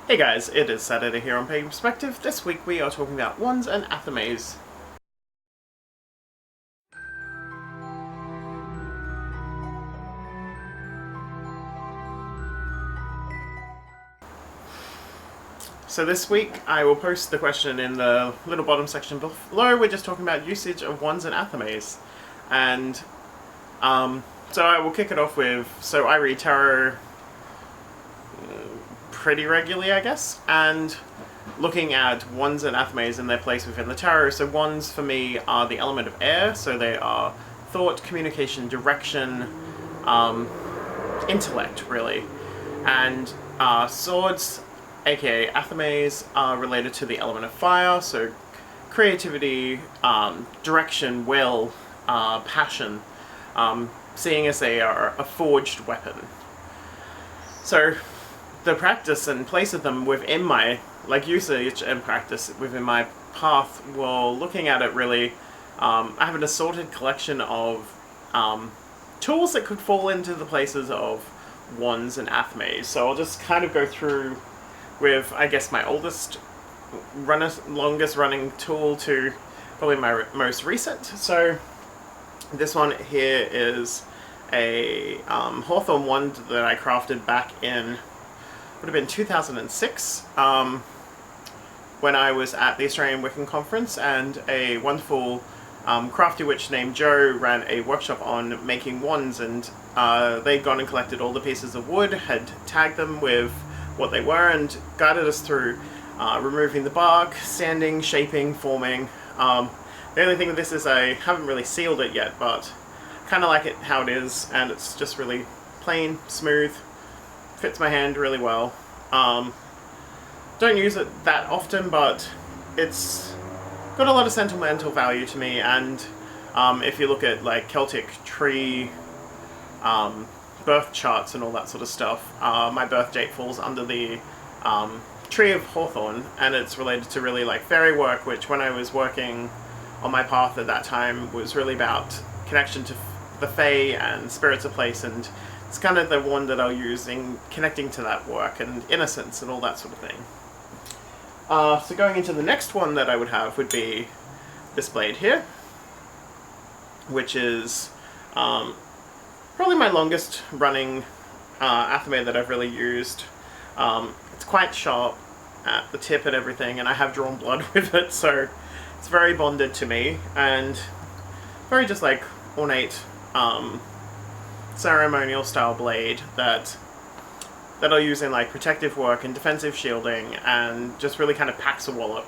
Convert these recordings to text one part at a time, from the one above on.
Hey guys, it is Saturday here on Pagan Perspective. This week we are talking about wands and Athames. So this week I will post the question in the little bottom section below. We're just talking about usage of wands and Athames. And so I will kick it off with, so I read tarot pretty regularly, I guess, and looking at wands and Athames and their place within the tarot. So wands for me are the element of air, so they are thought, communication, direction, intellect, really. And swords, aka Athames, are related to the element of fire, so creativity, direction, will, passion, seeing as they are a forged weapon. So the practice and place of them within my, usage and practice within my path, well, looking at it really, I have an assorted collection of tools that could fall into the places of wands and Athames. So I'll just kind of go through with, I guess, my longest running tool to probably my most recent. So this one here is a hawthorn wand that I crafted back in, would have been 2006, when I was at the Australian Wiccan Conference, and a wonderful crafty witch named Jo ran a workshop on making wands, and they'd gone and collected all the pieces of wood, had tagged them with what they were, and guided us through removing the bark, sanding, shaping, forming. The only thing with this is I haven't really sealed it yet, but kind of like it how it is, and it's just really plain, smooth, fits my hand really well. Don't use it that often, but it's got a lot of sentimental value to me, and if you look at like Celtic tree birth charts and all that sort of stuff, my birth date falls under the tree of hawthorn, and it's related to really like fairy work, which when I was working on my path at that time was really about connection to the fae and spirits of place, and it's kind of the one that I'll use in connecting to that work and innocence and all that sort of thing. So going into the next one that I would have would be this blade here, which is probably my longest running Athame that I've really used. It's quite sharp at the tip and everything, and I have drawn blood with it, so it's very bonded to me, and very just like ornate ceremonial style blade that I'll use in like protective work and defensive shielding, and just really kind of packs a wallop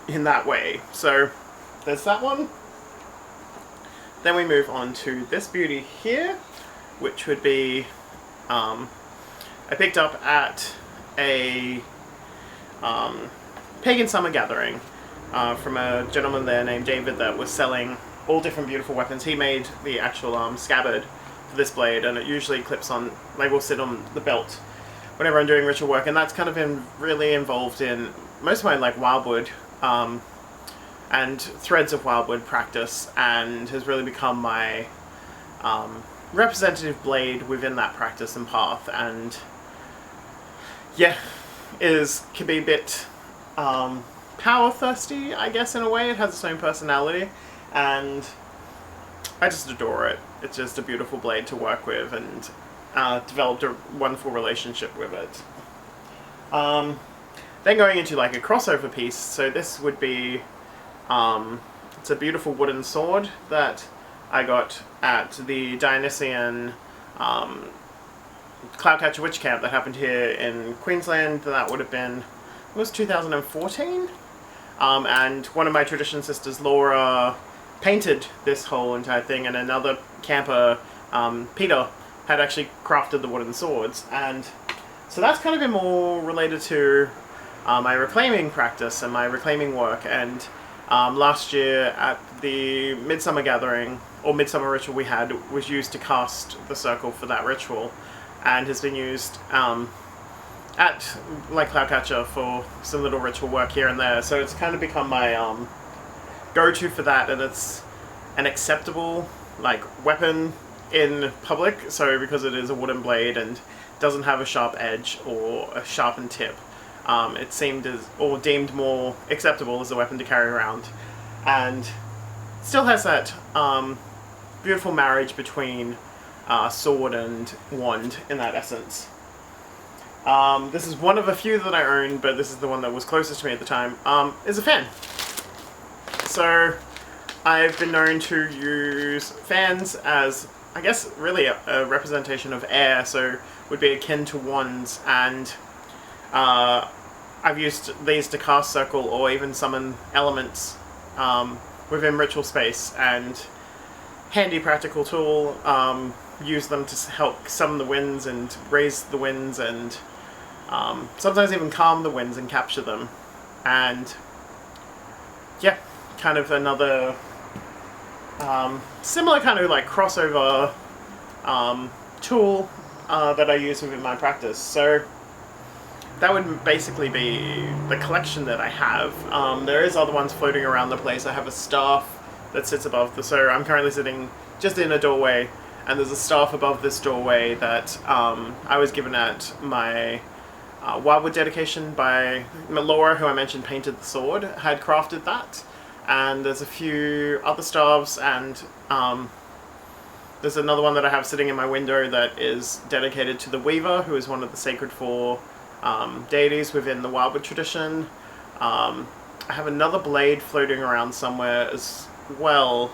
in that way. So there's that one. Then we move on to this beauty here, which would be I picked up at a pagan summer gathering from a gentleman there named David that was selling all different beautiful weapons. He made the actual scabbard for this blade, and it usually clips on, like, will sit on the belt whenever I'm doing ritual work, and that's kind of been really involved in most of my like wildwood and threads of wildwood practice, and has really become my representative blade within that practice and path. And yeah, can be a bit power thirsty, I guess, in a way. It has its own personality, and I just adore it. It's just a beautiful blade to work with, and developed a wonderful relationship with it. Then going into like a crossover piece, so this would be, it's a beautiful wooden sword that I got at the Dionysian Cloudcatcher Witch Camp that happened here in Queensland. That would have been, it was 2014, and one of my tradition sisters, Laura, painted this whole entire thing, and another camper, Peter, had actually crafted the wooden swords. And so that's kind of been more related to my reclaiming practice and my reclaiming work. And last year at the Midsummer Gathering, or Midsummer Ritual we had, was used to cast the circle for that ritual, and has been used at like Cloudcatcher for some little ritual work here and there. So it's kind of become my go-to for that, and it's an acceptable like weapon in public, so because it is a wooden blade and doesn't have a sharp edge or a sharpened tip. It seemed or deemed more acceptable as a weapon to carry around, and still has that beautiful marriage between sword and wand in that essence. This is one of a few that I own, but this is the one that was closest to me at the time, is a fan. So I've been known to use fans as, I guess, really a representation of air, so would be akin to wands, and I've used these to cast circle or even summon elements within ritual space, and handy practical tool. Use them to help summon the winds and raise the winds, and sometimes even calm the winds and capture them. And yeah, kind of another similar kind of like crossover tool that I use within my practice. So that would basically be the collection that I have. There is other ones floating around the place. I have a staff that sits above so I'm currently sitting just in a doorway, and there's a staff above this doorway that I was given at my Wildwood dedication by Laura, who I mentioned painted the sword, had crafted that. And there's a few other staves, and there's another one that I have sitting in my window that is dedicated to the Weaver, who is one of the sacred four deities within the Wildwood tradition. I have another blade floating around somewhere as well.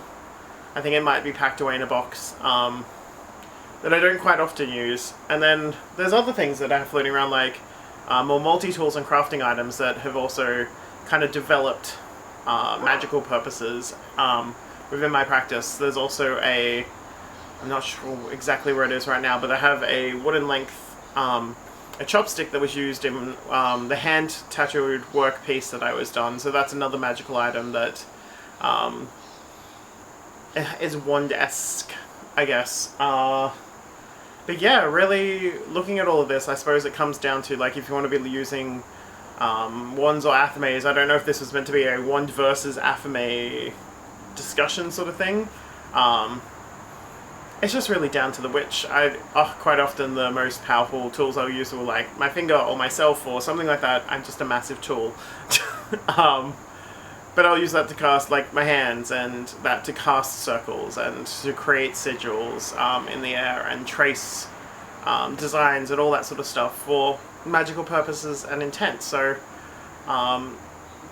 I think it might be packed away in a box that I don't quite often use. And then there's other things that I have floating around, like more multi-tools and crafting items that have also kind of developed magical purposes within my practice. There's also I'm not sure exactly where it is right now, but I have a wooden length, a chopstick that was used in the hand tattooed workpiece that I was done. So that's another magical item that is wand-esque, I guess. But yeah, really looking at all of this, I suppose it comes down to, like, if you want to be using wands or Athames. I don't know if this was meant to be a wand versus Athame discussion sort of thing. It's just really down to the witch. Quite often the most powerful tools I'll use are like my finger or myself or something like that. I'm just a massive tool. But I'll use that to cast, like, my hands, and that to cast circles and to create sigils in the air and trace designs and all that sort of stuff for magical purposes and intent. So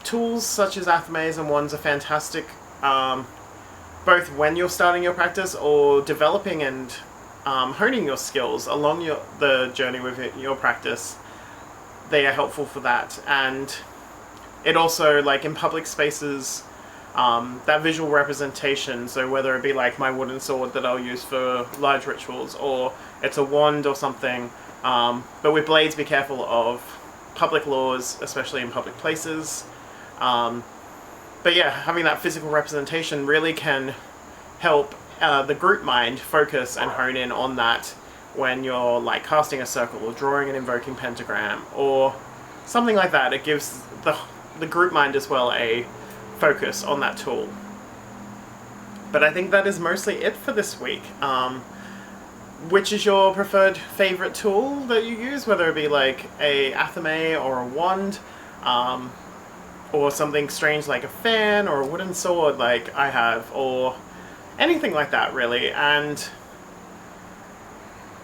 tools such as Athames and wands are fantastic, both when you're starting your practice or developing and honing your skills along the journey with your practice. They are helpful for that. And it also, like, in public spaces, that visual representation, so whether it be like my wooden sword that I'll use for large rituals, or it's a wand or something, but with blades be careful of public laws, especially in public places. But yeah, having that physical representation really can help the group mind focus and hone in on that when you're, like, casting a circle or drawing and invoking pentagram or something like that. It gives the group mind as well a focus on that tool. But I think that is mostly it for this week. Which is your preferred favorite tool that you use, whether it be like a Athame or a wand, or something strange like a fan or a wooden sword like I have, or anything like that really,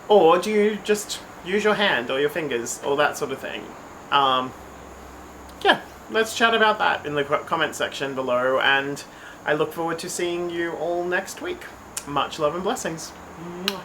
or do you just use your hand or your fingers or that sort of thing? Yeah, let's chat about that in the comment section below, and I look forward to seeing you all next week. Much love and blessings. Mwah.